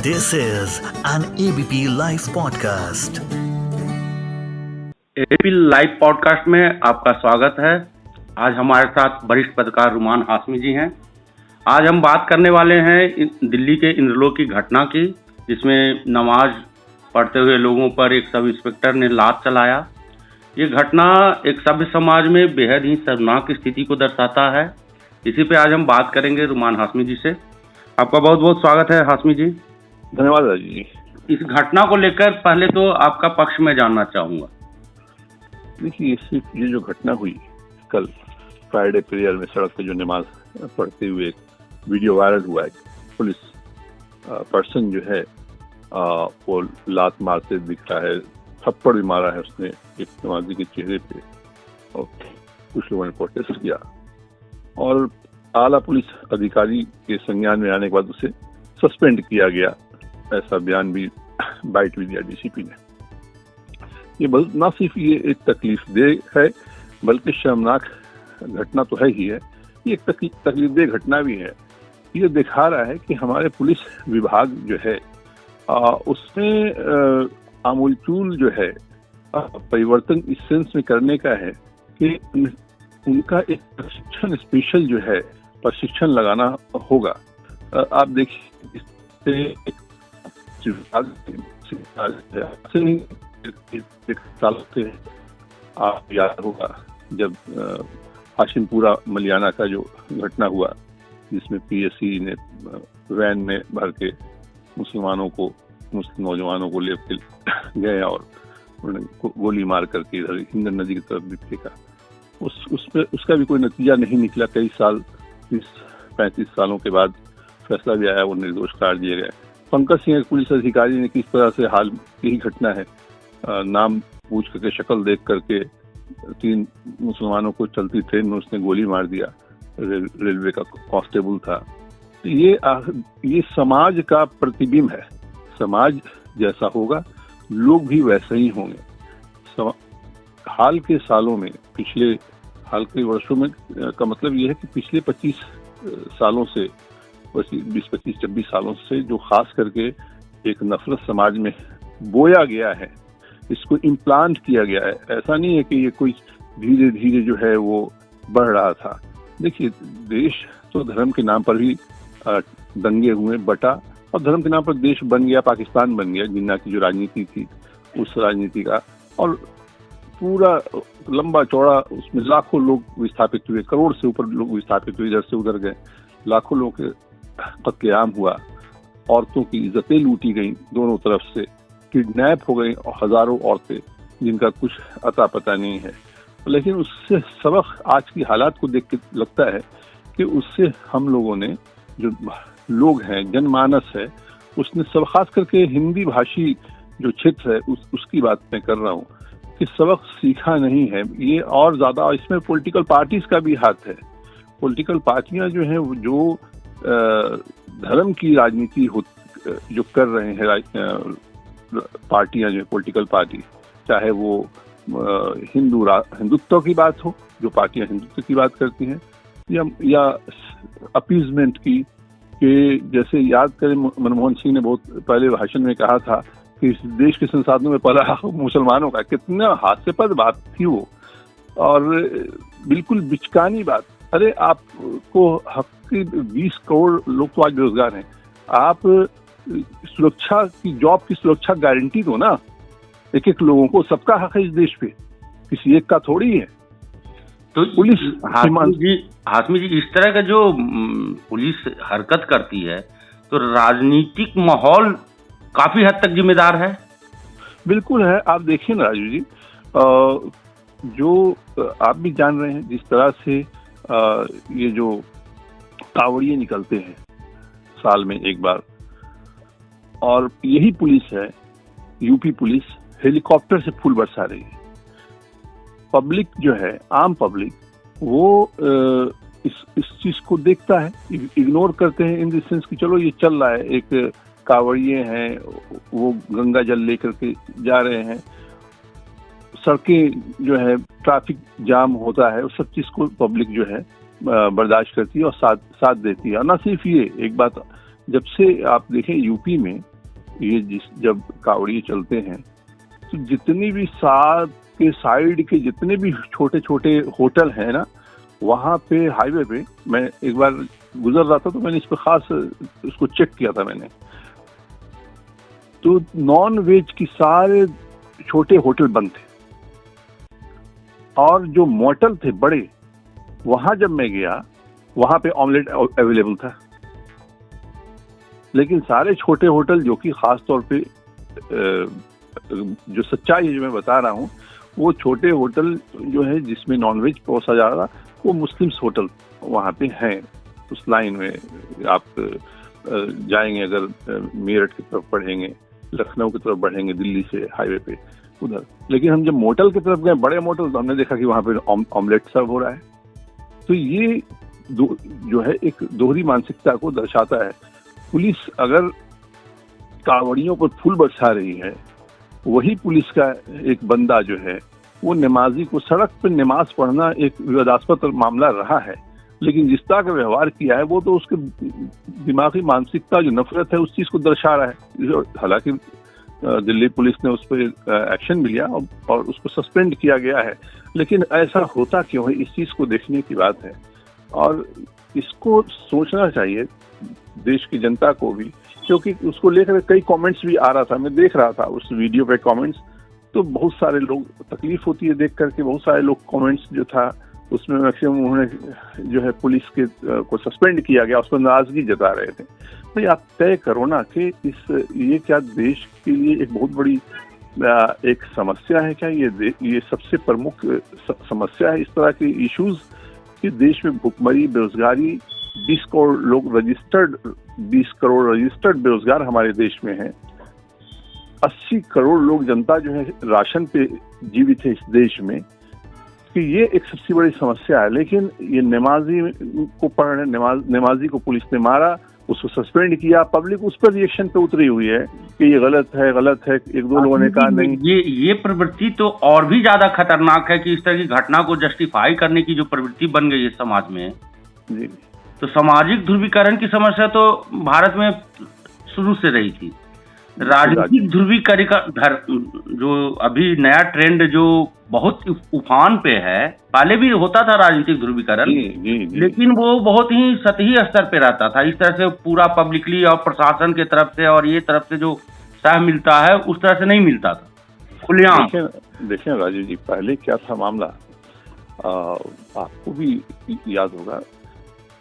This is an ABP Live podcast. ABP live podcast में आपका स्वागत है। आज हमारे साथ वरिष्ठ पत्रकार रुमान हाशमी जी हैं। आज हम बात करने वाले हैं दिल्ली के इंद्रलोक की घटना की, जिसमें नमाज पढ़ते हुए लोगों पर एक सब इंस्पेक्टर ने लात चलाया। ये घटना एक सभ्य समाज में बेहद ही शर्मनाक स्थिति को दर्शाता है। इसी पे आज हम बात करेंगे रुमान हाशमी जी से। आपका बहुत बहुत स्वागत है हाशमी जी। धन्यवाद राजू जी। इस घटना को लेकर पहले तो आपका पक्ष में जानना चाहूँगा। देखिए, ये जो घटना हुई कल फ्राइडे प्रेयर में सड़क पे जो नमाज पढ़ते हुए एक वीडियो वायरल हुआ है, पुलिस पर्सन जो है वो लात मारते दिख रहा है, थप्पड़ भी मारा है उसने एक नमाजी के चेहरे पे, और कुछ लोगों ने प्रोटेस्ट किया और आला पुलिस अधिकारी के संज्ञान में आने के बाद उसे सस्पेंड किया गया। ऐसा बयान भी बाइट भी दिया डीसीपी ने। ये न सिर्फ ये एक तकलीफदेह है बल्कि शर्मनाक घटना तो है ही है, ये एक तकलीफदेह घटना भी है। ये दिखा रहा है कि हमारे पुलिस विभाग जो है उसमें आमूलचूल जो है परिवर्तन इस सेंस में करने का है कि उनका एक प्रशिक्षण स्पेशल जो है प्रशिक्षण लगाना होगा। आप देखिए, साल से आप याद होगा जब हाशिमपुरा मलियाना का जो घटना हुआ, जिसमें पीएससी ने वैन में भर के मुस्लिम नौजवानों को लेकर गए और उन्हें गोली मार करके इधर हिंदन नदी की तरफ भी फेंका। उसका भी कोई नतीजा नहीं निकला। कई साल 30-35 सालों के बाद फैसला भी आया, वो निर्दोष करार दिए गए। पंकज सिंह पुलिस अधिकारी ने किस तरह से हाल यही घटना है, नाम पूछ करके शक्ल देख करके 3 मुसलमानों को चलती ट्रेन में उसने गोली मार दिया। रेलवे का कांस्टेबल था। ये समाज का प्रतिबिंब है। समाज जैसा होगा लोग भी वैसे ही होंगे। हाल के सालों में, हाल के वर्षों में का मतलब ये है कि पिछले 25 सालों से, 20-25-26 सालों से जो खास करके एक नफरत समाज में बोया गया है, इसको इम्प्लांट किया गया है। ऐसा नहीं है कि ये कोई धीरे धीरे जो है वो बढ़ रहा था। देखिए, देश तो धर्म के नाम पर भी दंगे हुए, बटा, और धर्म के नाम पर देश बन गया, पाकिस्तान बन गया। जिन्ना की जो राजनीति थी उस राजनीति का, और पूरा लंबा चौड़ा उसमें लाखों लोग विस्थापित हुए, करोड़ से ऊपर लोग विस्थापित हुए, इधर से उधर गए, लाखों लोग के कत्लेआम हुआ, औरतों की इज्जतें लूटी गई, दोनों तरफ से किडनैप हो गई और हजारों औरतें जिनका कुछ अता पता नहीं है। लेकिन उससे सबक आज की हालात को देख के लगता है कि उससे हम लोगों ने, जो लोग हैं, जनमानस है, उसने सब, खास करके हिंदी भाषी जो क्षेत्र है उसकी बात मैं कर रहा हूँ, कि सबक सीखा नहीं है। ये और ज्यादा, इसमें पॉलिटिकल पार्टीज का भी हाथ है। पॉलिटिकल पार्टियां जो हैं, जो धर्म की राजनीति जो कर रहे हैं, पार्टियां जो पॉलिटिकल पार्टी, चाहे वो हिंदुत्व की बात हो, जो पार्टियां हिंदुत्व की बात करती हैं, या अपीजमेंट की, कि जैसे याद करें मनमोहन सिंह ने बहुत पहले भाषण में कहा था कि इस देश के संसाधनों में पहला हक मुसलमानों का। कितना हास्यास्पद बात थी वो, और बिल्कुल बिचकानी बात। अरे, आपको हक की 20 करोड़ लोग तो आज बेरोजगार हैं, आप सुरक्षा की, जॉब की सुरक्षा गारंटी दो ना एक लोगों को। सबका हक है इस देश पे, किसी एक का थोड़ी है। तो पुलिस हाशमी जी, इस तरह का जो पुलिस हरकत करती है, तो राजनीतिक माहौल काफी हद तक जिम्मेदार है। बिल्कुल है। आप देखिए ना राजू जी, जो आप भी जान रहे हैं, जिस तरह से ये जो कावड़िए निकलते हैं साल में एक बार, और यही पुलिस है, यूपी पुलिस हेलीकॉप्टर से फूल बरसा रही है। पब्लिक जो है, आम पब्लिक, वो इस चीज को देखता है, इग्नोर करते हैं इन द सेंस कि चलो ये चल रहा है, एक कावड़िए हैं, वो गंगा जल लेकर के जा रहे हैं, सड़कें जो है ट्रैफिक जाम होता है, उस सब चीज को पब्लिक जो है बर्दाश्त करती है और साथ देती है। और न सिर्फ ये, एक बात, जब से आप देखें यूपी में ये जब कावड़िए चलते हैं तो जितनी भी साइड के जितने भी छोटे छोटे होटल हैं ना, वहाँ पे हाईवे पे मैं एक बार गुजर रहा था तो मैंने इस पर खास उसको चेक किया था मैंने, तो नॉन वेज की सारे छोटे होटल बंद थे और जो मोटल थे बड़े, वहां जब मैं गया वहां पे ऑमलेट अवेलेबल था। लेकिन सारे छोटे होटल जो कि खास तौर पे जो सच्चाई है जो मैं बता रहा हूँ, वो छोटे होटल जो है जिसमें नॉनवेज परोसा जा रहा, वो मुस्लिम्स होटल वहाँ पे हैं। उस लाइन में आप जाएंगे, अगर मेरठ की तरफ बढ़ेंगे, लखनऊ की तरफ बढ़ेंगे, दिल्ली से हाईवे पे उधर। लेकिन हम जब मोटल की तरफ गए, बड़े मोटल, तो हमने देखा कि वहाँ पे ऑमलेट सर्व हो रहा है। तो ये जो है एक दोहरी मानसिकता को दर्शाता है। पुलिस अगर कावड़ियों पर फूल बरसा रही है, वही पुलिस का एक बंदा जो है वो नमाजी को सड़क पर नमाज पढ़ना एक विवादास्पद मामला रहा है, लेकिन जिस तरह का व्यवहार किया है वो तो उसके दिमागी मानसिकता जो नफरत है उस चीज को दर्शा रहा है। हालांकि दिल्ली पुलिस ने उस पर एक्शन भी लिया और उसको सस्पेंड किया गया है, लेकिन ऐसा होता क्यों है, इस चीज को देखने की बात है। और इसको सोचना चाहिए देश की जनता को भी, क्योंकि उसको लेकर कई कमेंट्स भी आ रहा था, मैं देख रहा था उस वीडियो पे कमेंट्स, तो बहुत सारे लोग, तकलीफ होती है देख करके, बहुत सारे लोग कमेंट्स जो था उसमें मैक्सिमम उन्होंने जो है पुलिस के को सस्पेंड किया गया, उस पर नाराजगी जता रहे थे। भाई आप तय करो ना कि ये क्या देश के लिए एक बहुत बड़ी एक समस्या है क्या? ये सबसे प्रमुख समस्या है इस तरह के इश्यूज कि देश में भुखमरी, बेरोजगारी, 20 करोड़ रजिस्टर्ड बेरोजगार हमारे देश में हैं। 80 करोड़ लोग, जनता जो है राशन पे जीवित है इस देश में, कि ये एक सबसे बड़ी समस्या है। लेकिन ये नमाजी को पढ़ने, नमाजी को पुलिस ने मारा, उसको सस्पेंड किया, पब्लिक उस पर रिएक्शन पे उतरी हुई है कि ये गलत है। एक दो लोगों ने कहा नहीं। ये प्रवृत्ति तो और भी ज्यादा खतरनाक है कि इस तरह की घटना को जस्टिफाई करने की जो प्रवृत्ति बन गई है समाज में जी, तो सामाजिक ध्रुवीकरण की समस्या तो भारत में शुरू से रही थी। राजनीतिक ध्रुवीकरण जो अभी नया ट्रेंड जो बहुत उफान पे है, पहले भी होता था राजनीतिक ध्रुवीकरण, लेकिन वो बहुत ही सतही स्तर पे रहता था। इस तरह से पूरा पब्लिकली और प्रशासन के तरफ से और ये तरफ से जो सह मिलता है उस तरह से नहीं मिलता था खुलेआम। देखें राजीव जी, पहले क्या था मामला, आपको भी याद होगा,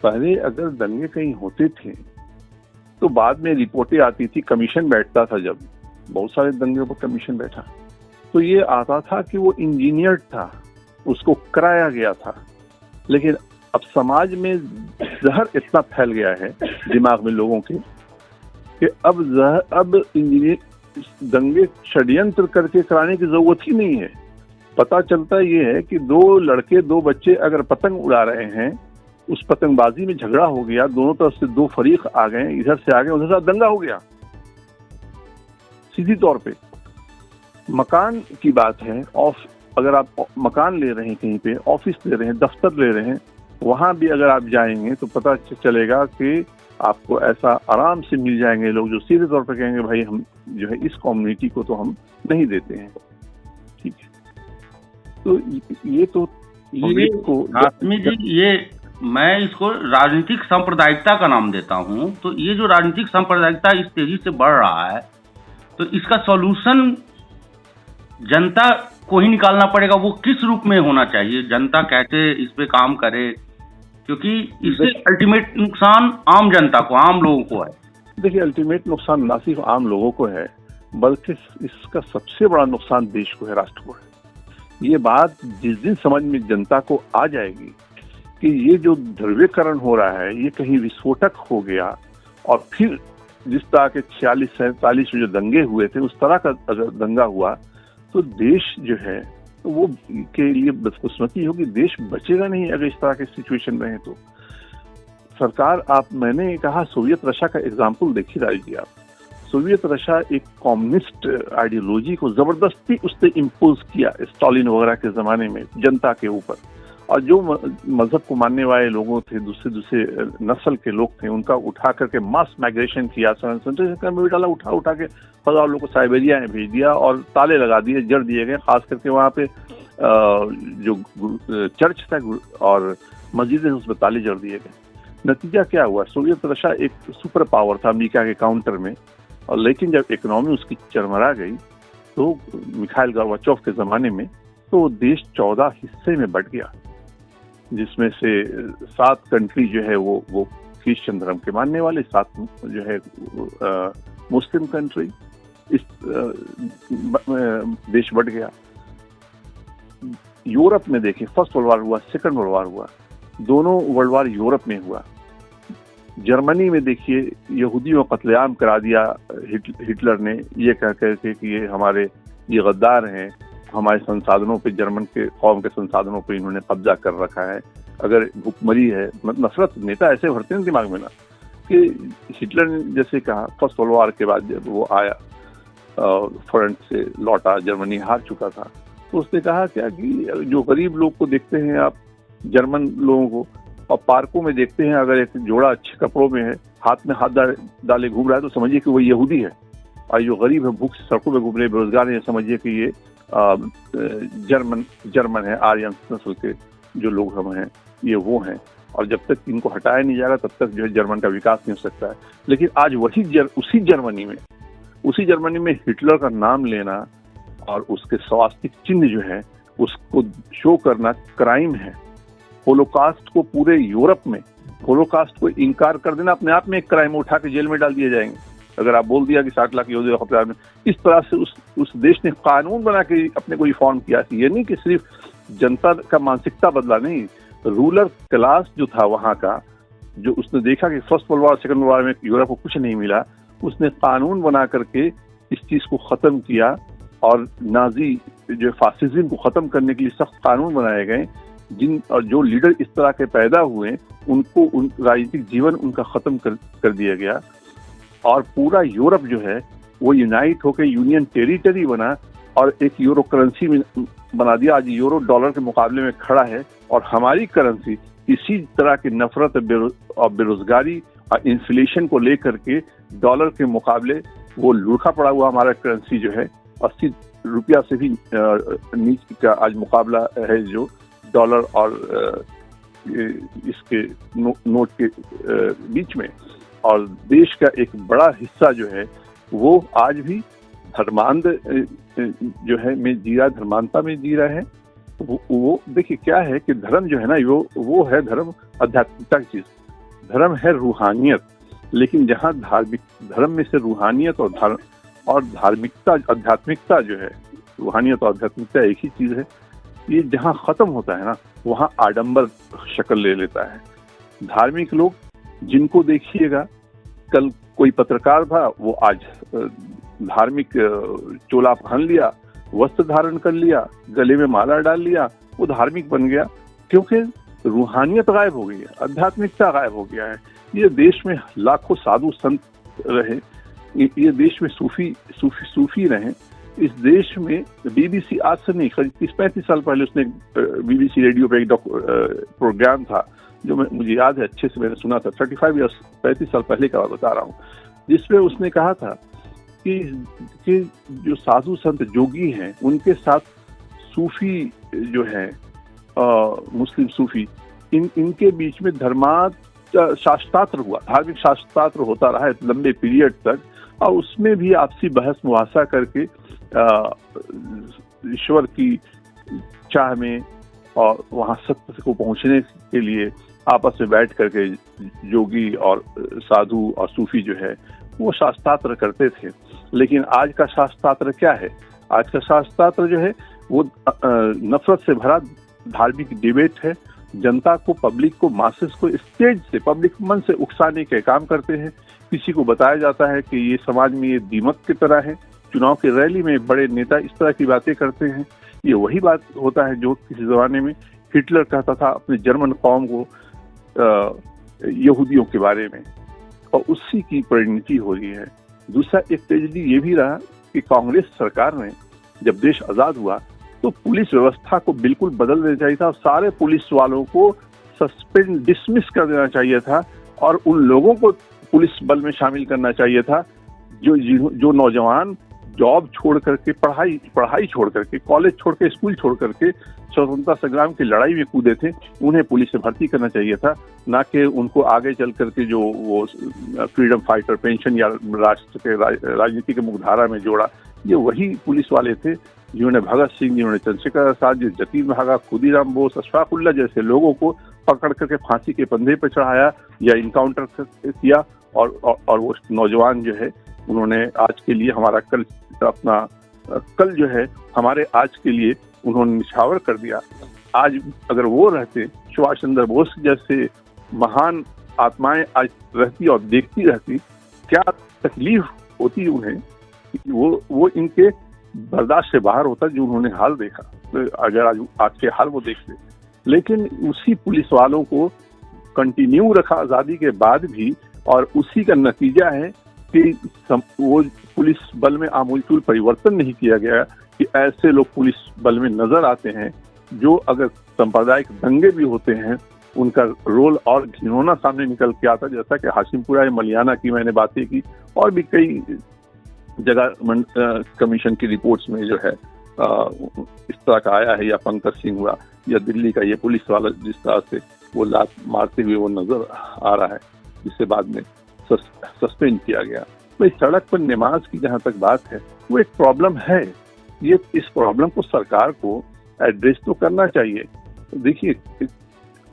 पहले अगर दंगे कहीं होते थे तो बाद में रिपोर्टें आती थी, कमीशन बैठता था। जब बहुत सारे दंगे पर कमीशन बैठा तो ये आता था कि वो इंजीनियर था, उसको कराया गया था। लेकिन अब समाज में जहर इतना फैल गया है दिमाग में लोगों के कि अब इंजीनियर दंगे षड्यंत्र करके कराने की जरूरत ही नहीं है। पता चलता ये है कि दो बच्चे अगर पतंग उड़ा रहे हैं, उस पतंगबाजी में झगड़ा हो गया, दोनों तरफ से दो फरीक आ गए, इधर से आ गए, उधर से दंगा हो गया सीधी तौर पे। मकान की बात है, अगर आप मकान ले रहे हैं, कहीं पे ऑफिस ले रहे हैं, दफ्तर ले रहे हैं, वहां भी अगर आप जाएंगे तो पता चलेगा कि आपको ऐसा आराम से मिल जाएंगे लोग जो सीधे तौर पर कहेंगे भाई हम जो है इस कम्युनिटी को तो हम नहीं देते हैं। ठीक है, तो आसमी जी, ये मैं इसको राजनीतिक सांप्रदायिकता का नाम देता हूं। तो ये जो राजनीतिक सांप्रदायिकता इस तेजी से बढ़ रहा है, तो इसका सॉल्यूशन जनता को ही निकालना पड़ेगा। वो किस रूप में होना चाहिए, जनता कैसे इस पे काम करे, क्योंकि इससे अल्टीमेट नुकसान आम जनता को, आम लोगों को है। देखिए, अल्टीमेट नुकसान ना सिर्फ आम लोगों को है, बल्कि इसका सबसे बड़ा नुकसान देश को है, राष्ट्र को है। ये बात जिस दिन समझ में जनता को आ जाएगी कि ये जो ध्रुवीकरण हो रहा है ये कहीं विस्फोटक हो गया, और फिर जिस तरह के 46-47 में जो दंगे हुए थे उस तरह का अगर दंगा हुआ तो देश जो है तो वो के लिए बदकिस्मती होगी, देश बचेगा नहीं अगर इस तरह के सिचुएशन रहे तो। सरकार, मैंने कहा सोवियत रशिया का एग्जाम्पल देखिए राज जी, आप सोवियत रशिया एक कम्युनिस्ट आइडियोलॉजी को जबरदस्ती उसने इम्पोज किया स्टालिन वगैरह के जमाने में जनता के ऊपर, और जो मजहब को मानने वाले लोगों थे, दूसरे नस्ल के लोग थे, उनका उठा करके मास माइग्रेशन किया, सेंट्रेशन कैंप में डाला, उठा के हजारों लोग को साइबेरिया में भेज दिया और ताले लगा दिए, जड़ दिए गए। खास करके वहाँ पे जो चर्च था और मस्जिदें उसमें ताले जड़ दिए गए। नतीजा क्या हुआ? सोवियत रशिया एक सुपर पावर था अमेरिका के काउंटर में, और लेकिन जब इकोनॉमी उसकी चरमरा गई तो मिखाइल गोर्बाचोव के ज़माने में तो देश 14 हिस्से में बंट गया, जिसमें से 7 कंट्री जो है वो क्रिश्चियन धर्म के मानने वाले, 7 जो है मुस्लिम कंट्री, इस देश बढ़ गया। यूरोप में देखें, फर्स्ट वर्ल्ड वार हुआ, सेकंड वर्ल्ड वार हुआ, दोनों वर्ल्ड वार यूरोप में हुआ। जर्मनी में देखिए, यहूदियों को कत्लेआम करा दिया हिटलर ने, ये कह करके कि ये गद्दार हैं, हमारे संसाधनों पे, जर्मन के कौम के संसाधनों पे इन्होंने कब्जा कर रखा है। अगर भुखमरी है, नफरत, नेता ऐसे भरते हैं दिमाग में ना, कि हिटलर ने जैसे कहा, फर्स्ट वर्ल्ड वार के बाद जब वो आया फ्रंट से लौटा, जर्मनी हार चुका था, तो उसने कहा क्या कि जो गरीब लोग को देखते हैं आप, जर्मन लोगों को, और पार्कों में देखते हैं अगर एक जोड़ा अच्छे कपड़ों में है, हाथ में हाथ डाले घूम रहा है, तो समझिए कि वो यहूदी है। और जो गरीब है, भूख से सड़कों में घूम रहे, बेरोजगार है, समझिए कि ये जर्मन है, आर्यन नस्ल के जो लोग हम हैं, ये वो हैं। और जब तक इनको हटाया नहीं जाएगा तब तक जो है जर्मन का विकास नहीं हो सकता है। लेकिन आज उसी जर्मनी में हिटलर का नाम लेना और उसके स्वास्तिक चिन्ह जो है उसको शो करना क्राइम है। होलोकास्ट को पूरे यूरोप में, होलोकास्ट को इनकार कर देना अपने आप में एक क्राइम, उठा के जेल में डाल दिए जाएंगे अगर आप बोल दिया कि 60 लाख यहूदी खपतकार में। इस तरह से उस देश ने कानून बना के अपने को रिफॉर्म किया। ये नहीं कि सिर्फ जनता का मानसिकता बदला, नहीं, रूलर क्लास जो था वहाँ का, जो उसने देखा कि first world war, second world war में यूरोप को कुछ नहीं मिला, उसने कानून बना करके इस चीज को खत्म किया। और नाजी जो फासिज्म को खत्म करने के लिए सख्त कानून बनाए गए। और जो लीडर इस तरह के पैदा हुए उनको राजनीतिक जीवन उनका खत्म कर दिया गया। और पूरा यूरोप जो है वो यूनाइट होकर यूनियन टेरिटरी बना और एक यूरो करेंसी में बना दिया। आज यूरो डॉलर के मुकाबले में खड़ा है और हमारी करेंसी इसी तरह की नफरत और बेरोजगारी और इन्फ्लेशन को लेकर के डॉलर के मुकाबले वो लूखा पड़ा हुआ हमारा करेंसी जो है 80 रुपया से भी नीचे का आज मुकाबला है जो डॉलर और इसके नोट के बीच में। और देश का एक बड़ा हिस्सा जो है वो आज भी धर्मांध जो है में जी रहा है, धर्मांधता में जी रहा है। वो देखिए क्या है कि धर्म जो है ना वो है धर्म आध्यात्मिकता की चीज। धर्म है रूहानियत, लेकिन जहाँ धार्मिक धर्म में से रूहानियत और धार्मिकता आध्यात्मिकता जो है, रूहानियत और आध्यात्मिकता एक ही चीज है। ये जहाँ खत्म होता है ना वहाँ आडंबर शक्ल ले लेता है। धार्मिक लोग जिनको देखिएगा, कल कोई पत्रकार था वो आज धार्मिक चोला पहन लिया, वस्त्र धारण कर लिया, गले में माला डाल लिया, वो धार्मिक बन गया क्योंकि रूहानियत गायब हो गई है, आध्यात्मिकता गायब हो गया है। ये देश में लाखों साधु संत रहे, ये देश में सूफी रहे। इस देश में बीबीसी आज से नहीं, 30-35 साल पहले उसने बीबीसी रेडियो पे एक प्रोग्राम था जो मुझे याद है अच्छे से, मैंने सुना था, 35 साल पहले का बता रहा हूँ, जिसमें उसने कहा था कि जो साधु संत जोगी हैं उनके साथ सूफी जो है मुस्लिम सूफी, इनके बीच में शास्त्रार्थ हुआ, धार्मिक शास्त्रार्थ होता रहा है लंबे पीरियड तक। और उसमें भी आपसी बहस मुहासा करके ईश्वर की चाह में और वहाँ सत्य को पहुँचने के लिए आपस में बैठ करके योगी और साधु और सूफी जो है वो शास्त्रार्थ करते थे। लेकिन आज का शास्त्रार्थ क्या है? आज का शास्त्रार्थ जो है वो नफरत से भरा धार्मिक डिबेट है। जनता को, पब्लिक को, मासेस को स्टेज से, पब्लिक मन से उकसाने के काम करते हैं। किसी को बताया जाता है कि ये समाज में ये दीमक की तरह है। चुनाव की रैली में बड़े नेता इस तरह की बातें करते हैं। ये वही बात होता है जो किसी जमाने में हिटलर कहता था अपने जर्मन कौम को, यहूदियों के बारे में, और उसी की परिणति हो रही है। दूसरा एक ट्रेजेडी ये भी रहा कि कांग्रेस सरकार ने जब देश आज़ाद हुआ तो पुलिस व्यवस्था को बिल्कुल बदल देना चाहिए था और सारे पुलिस वालों को सस्पेंड डिसमिस कर देना चाहिए था और उन लोगों को पुलिस बल में शामिल करना चाहिए था जो नौजवान जॉब छोड़ करके पढ़ाई छोड़ करके, कॉलेज छोड़ के, स्कूल छोड़ करके स्वतंत्रता संग्राम की लड़ाई में कूदे थे, उन्हें पुलिस में भर्ती करना चाहिए था, ना कि उनको आगे चल करके जो वो फ्रीडम फाइटर पेंशन या राष्ट्र के राजनीति के मुख्यधारा में जोड़ा। ये वही पुलिस वाले थे जिन्होंने भगत सिंह, जिन्होंने चंद्रशेखर आजाद, जतीन बहादुर, खुदीराम बोस, अशफाकुल्ला जैसे लोगों को पकड़ करके फांसी के फंदे पर चढ़ाया या इनकाउंटर किया और वो नौजवान जो है उन्होंने आज के लिए हमारा कल जो है हमारे आज के लिए उन्होंने निछावर कर दिया। आज अगर वो रहते, सुभाष चंद्र बोस जैसे महान आत्माएं आज रहती और देखती रहती, क्या तकलीफ होती उन्हें, वो इनके बर्दाश्त से बाहर होता जो उन्होंने हाल देखा। तो अगर आज के हाल वो देखते, लेकिन उसी पुलिस वालों को कंटिन्यू रखा आजादी के बाद भी, और उसी का नतीजा है कि वो पुलिस बल में आमूलचूल परिवर्तन नहीं किया गया कि ऐसे लोग पुलिस बल में नजर आते हैं जो अगर सांप्रदायिक दंगे भी होते हैं उनका रोल और घिनौना सामने निकल के आता, जैसा कि हाशिमपुरा मलियाना की मैंने बातें की और भी कई जगह कमीशन की रिपोर्ट्स में जो है इस तरह का आया है, या पंकज सिंह हुआ या दिल्ली का ये पुलिस वाला जिस तरह से वो लात मारते हुए वो नजर आ रहा है, जिससे बाद में सस्पेंड किया गया। तो इस सड़क पर नमाज की जहां तक बात है, वो एक प्रॉब्लम है। ये इस प्रॉब्लम को सरकार को एड्रेस तो करना चाहिए। देखिए,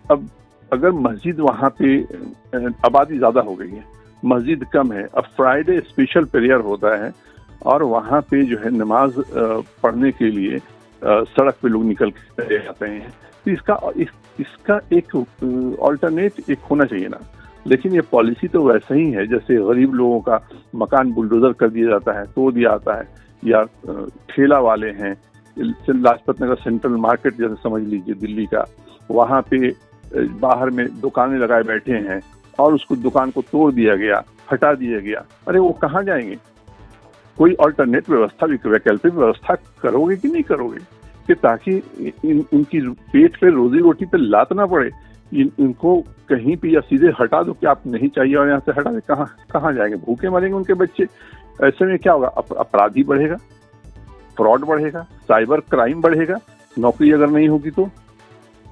अब अगर मस्जिद वहां पे आबादी ज्यादा हो गई है, मस्जिद कम है, अब फ्राइडे स्पेशल प्रेयर होता है और वहां पे जो है नमाज पढ़ने के लिए सड़क पे लोग निकल के जाते हैं, तो इसका एक ऑल्टरनेट एक होना चाहिए ना। लेकिन ये पॉलिसी तो वैसा ही है जैसे गरीब लोगों का मकान बुलडोजर कर दिया जाता है, तोड़ दिया जाता है, या ठेला वाले हैं, लाजपत नगर सेंट्रल मार्केट जैसे समझ लीजिए दिल्ली का, वहाँ पे बाहर में दुकानें लगाए बैठे हैं और उसको दुकान को तोड़ दिया गया, हटा दिया गया। अरे वो कहाँ जाएंगे? कोई अल्टरनेट व्यवस्था, वैकल्पिक व्यवस्था करोगे कि नहीं करोगे, कि ताकि इनकी पेट पे, रोजी रोटी पे लात ना पड़े। इनको कहीं पे या सीधे हटा दो कि आप नहीं चाहिए और यहाँ से हटा दे, कहाँ जाएंगे? भूखे मरेंगे उनके बच्चे। ऐसे में क्या होगा? अपराधी बढ़ेगा, फ्रॉड बढ़ेगा, साइबर क्राइम बढ़ेगा, नौकरी अगर नहीं होगी तो।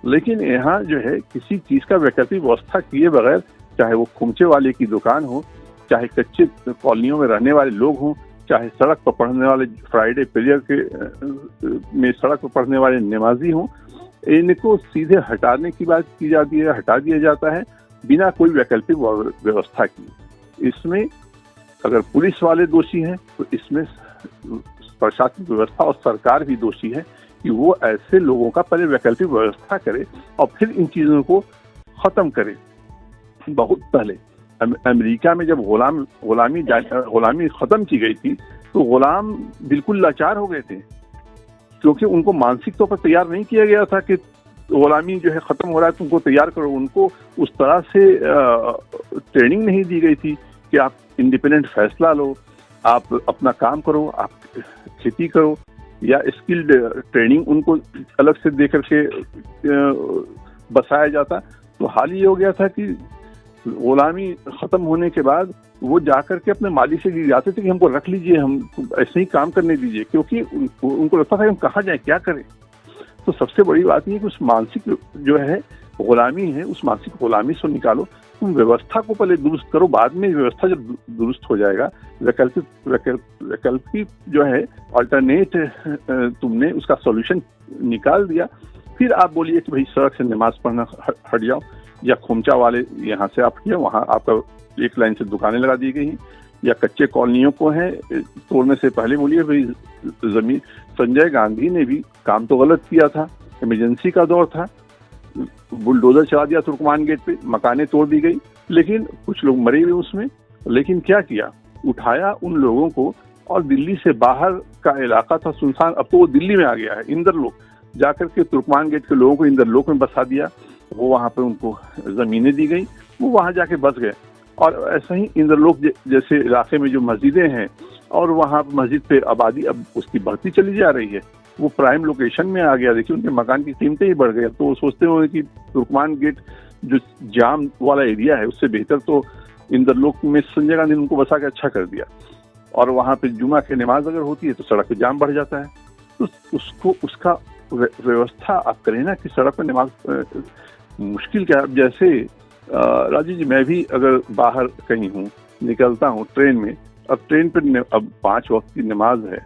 लेकिन यहाँ जो है किसी चीज का वैकल्पिक व्यवस्था किए बगैर, चाहे वो खुमचे वाले की दुकान हो, चाहे कच्चे कॉलोनियों में रहने वाले लोग हों, चाहे सड़क पर पढ़ने वाले फ्राइडे प्रेयर के में सड़क पर पढ़ने वाले नमाजी हों, इनको सीधे हटाने की बात की जाती है, हटा दिया जाता है बिना कोई वैकल्पिक व्यवस्था की। इसमें अगर पुलिस वाले दोषी हैं तो इसमें प्रशासनिक व्यवस्था और सरकार भी दोषी है कि वो ऐसे लोगों का पहले वैकल्पिक व्यवस्था करे और फिर इन चीजों को खत्म करे। बहुत पहले अमेरिका में जब गुलामी खत्म की गई थी तो गुलाम बिल्कुल लाचार हो गए थे, क्योंकि उनको मानसिक तौर पर तैयार नहीं किया गया था कि गुलामी जो है खत्म हो रहा है, तुमको तैयार करो। उनको उस तरह से ट्रेनिंग नहीं दी गई थी कि आप इंडिपेंडेंट फैसला लो, आप अपना काम करो, आप खेती करो, या स्किल्ड ट्रेनिंग उनको अलग से दे करके बसाया जाता। तो हाल ये हो गया था कि गुलामी खत्म होने के बाद वो जाकर के अपने मालिक से जाते थे कि हमको रख लीजिए, हम ऐसे ही काम करने दीजिए, क्योंकि उनको लगता था कि हम कहाँ जाएं, क्या करें। तो सबसे बड़ी बात ये कि उस मानसिक जो है गुलामी है, उस मानसिक गुलामी से निकालो, तुम व्यवस्था को पहले दुरुस्त करो, बाद में व्यवस्था जब दुरुस्त हो जाएगा, वैकल्पिक जो है अल्टरनेट तुमने उसका सॉल्यूशन निकाल दिया, फिर आप बोलिए कि भाई सड़क से नमाज पढ़ना हट जाओ, या खोमचा वाले यहाँ से आप हटिए, वहाँ आपका एक लाइन से दुकानें लगा दी गई, या कच्चे कॉलोनियों को है तोड़ने से पहले बोलिए भाई जमीन। संजय गांधी ने भी काम तो गलत किया था, इमरजेंसी का दौर था, बुलडोजर चला दिया तुर्कमान गेट पे, मकानें तोड़ दी गई, लेकिन कुछ लोग मरे हुए उसमें। लेकिन क्या किया, उठाया उन लोगों को, और दिल्ली से बाहर का इलाका था सुनसान, अब तो वो दिल्ली में आ गया है, इंदरलोक, जाकर के तुर्कमान गेट के लोगों को इंदरलोक में बसा दिया। वो वहाँ पे उनको जमीनें दी गई, वो वहाँ जाके बस गए। और ऐसा ही इंदरलोक जैसे इलाके में जो मस्जिदें हैं, और वहाँ मस्जिद पे आबादी अब उसकी बढ़ती चली जा रही है, वो प्राइम लोकेशन में आ गया, देखिए उनके मकान की कीमतें ही बढ़ गई। तो वो सोचते होंगे कि तुर्कमान गेट जो जाम वाला एरिया है उससे बेहतर तो इंद्रलोक में संजय गांधी ने उनको बसा के अच्छा कर दिया। और वहाँ पे जुमा की नमाज अगर होती है तो सड़क पे जाम बढ़ जाता है, तो उसको उसका व्यवस्था आप करें ना कि सड़क पे नमाज मुश्किल क्या है। जैसे राजीव जी, मैं भी अगर बाहर कहीं हूँ, निकलता हूँ ट्रेन में, अब ट्रेन पे अब 5 वक्त की नमाज है,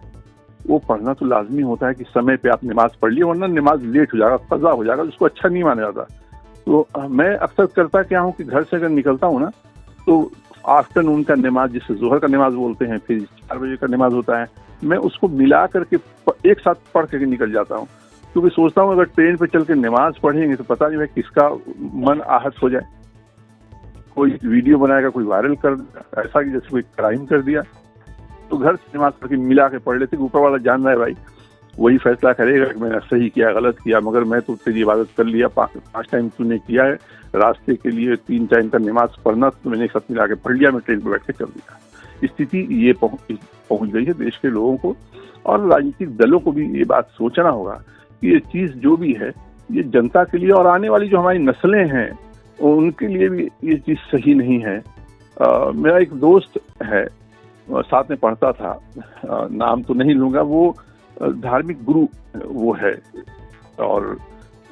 वो पढ़ना तो लाजमी होता है कि समय पे आप नमाज पढ़ लिए, वरना नमाज लेट हो जाएगा, कज़ा हो जाएगा, उसको अच्छा नहीं माना जाता। तो मैं अक्सर करता क्या हूँ कि घर से अगर निकलता हूँ ना, तो आफ्टरनून का नमाज, जिसे जोहर का नमाज बोलते हैं, फिर 4 बजे का नमाज होता है, मैं उसको मिला करके एक साथ पढ़ करके निकल जाता हूँ, क्योंकि सोचता हूँ अगर ट्रेन पे चल के नमाज पढ़ेंगे तो पता नहीं भाई किसका मन आहत हो जाए, कोई वीडियो बनाएगा, कोई वायरल कर ऐसा कि जैसे कोई क्राइम कर दिया। तो घर से नमाज पढ़ के मिला के पढ़ लेते, ऊपर वाला जान रहा है भाई, वही फैसला करेगा कि मैंने सही किया गलत किया, मगर मैं तो तेरी इबादत कर लिया, 5 टाइम तूने किया है, रास्ते के लिए 3 टाइम का नमाज पढ़ना तो मैंने एक साथ मिला के पढ़ लिया, मैं ट्रेन पर बैठ के कर दिया। स्थिति ये पहुंच गई है देश के लोगों को, और राजनीतिक दलों को भी ये बात सोचना होगा कि ये चीज जो भी है ये जनता के लिए और आने वाली जो हमारी नस्लें हैं उनके लिए भी ये चीज सही नहीं है। मेरा एक दोस्त है, साथ में पढ़ता था, नाम तो नहीं लूंगा, वो धार्मिक गुरु वो है और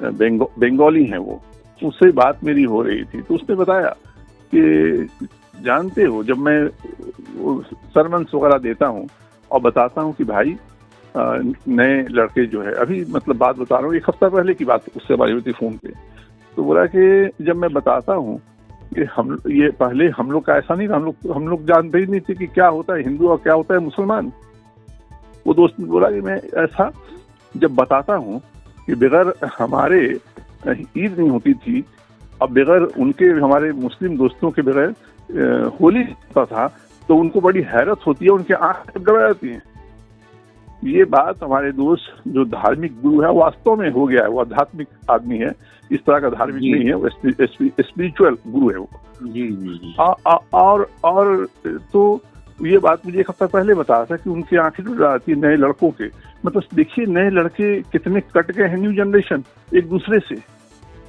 बंगाली हैं वो, उससे बात मेरी हो रही थी, तो उसने बताया कि जानते हो, जब मैं सरमन्स वगैरह देता हूँ और बताता हूँ कि भाई नए लड़के जो है, अभी मतलब बात बता रहा हूँ 1 हफ्ता पहले की बात, उससे बात हुई थी फोन पे, तो बोला कि जब मैं बताता हूँ कि ये पहले हम लोग का ऐसा नहीं था, हम लोग जानते ही नहीं थे कि क्या होता है हिंदू और क्या होता है मुसलमान। वो दोस्त ने बोला कि मैं ऐसा जब बताता हूँ कि बगैर हमारे ईद नहीं होती थी, अब बगैर उनके हमारे मुस्लिम दोस्तों के बगैर होली होता था, तो उनको बड़ी हैरत होती है, उनके आंखें गड़ जाती हैं। ये बात हमारे दोस्त जो धार्मिक गुरु है, वास्तव में हो गया है, वो आध्यात्मिक आदमी है, इस तरह का धार्मिक नहीं है, वो स्पिरिचुअल गुरु है वो। जी जी जी। और तो ये बात मुझे 1 हफ्ता पहले बताया था कि उनकी आंखें जुड़ जाती है नए लड़कों के। मतलब देखिए नए लड़के कितने कट गए हैं, न्यू जनरेशन एक दूसरे से।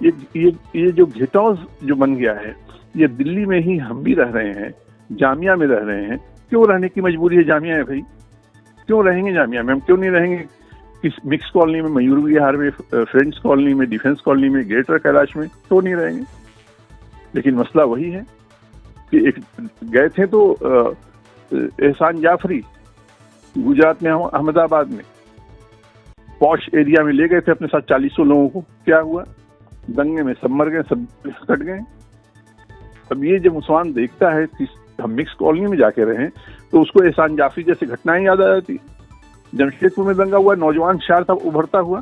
ये जो घिटौज जो बन गया है, ये दिल्ली में ही हम भी रह रहे हैं, जामिया में रह रहे हैं। क्यों रहने की मजबूरी है जामिया है भाई? क्यों रहेंगे जामिया में? हम क्यों नहीं रहेंगे किस मिक्स कॉलोनी में, मयूर विहार में, फ्रेंड्स कॉलोनी में, डिफेंस कॉलोनी में, ग्रेटर कैलाश में? क्यों नहीं रहेंगे? लेकिन मसला वही है कि एक गए थे तो एहसान जाफरी गुजरात में, अहमदाबाद में पॉश एरिया में ले गए थे अपने साथ 400 लोगों को। क्या हुआ? दंगे में सब मर गए, सब कट गए। अब ये जब मुसलमान देखता है कि हम मिक्स कॉलोनी में जाके रहे तो उसको एहसान जाफरी जैसी घटनाएं याद आ जाती। जमशेदपुर में दंगा हुआ, नौजवान शायर था उभरता हुआ,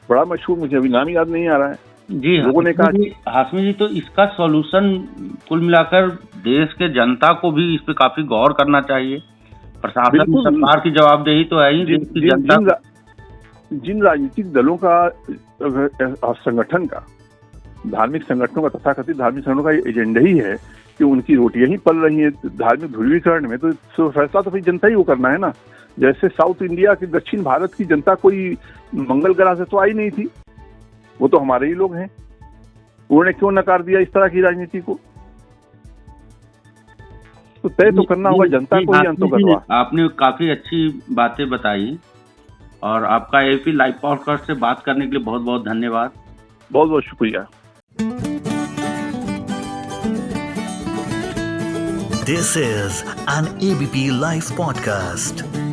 बड़ा मशहूर, मुझे अभी नाम याद नहीं आ रहा है। जी लोगों ने कहा हाशमी जी, तो इसका सॉल्यूशन कुल मिलाकर देश के जनता को भी इस पे काफी गौर करना चाहिए। प्रशासन सरकार की जवाबदेही तो है ही, जिन राजनीतिक दलों का संगठन का, धार्मिक संगठनों का, तथाकथित धार्मिक संगठनों का एजेंडा ही है कि उनकी रोटियां ही पल रही हैं धार्मिक ध्रुवीकरण में, तो फैसला तो फिर जनता ही वो करना है ना। जैसे साउथ इंडिया की, दक्षिण भारत की जनता कोई मंगल ग्रह से तो आई नहीं थी, वो तो हमारे ही लोग हैं। उन्होंने क्यों नकार दिया इस तरह की राजनीति को? तो तय तो करना होगा जनता को ही अंतों करवा। आपने काफी अच्छी बातें बताई और आपका एपी लाइव पॉडकास्ट से बात करने के लिए बहुत बहुत धन्यवाद। बहुत बहुत शुक्रिया। This is an ABP Live podcast.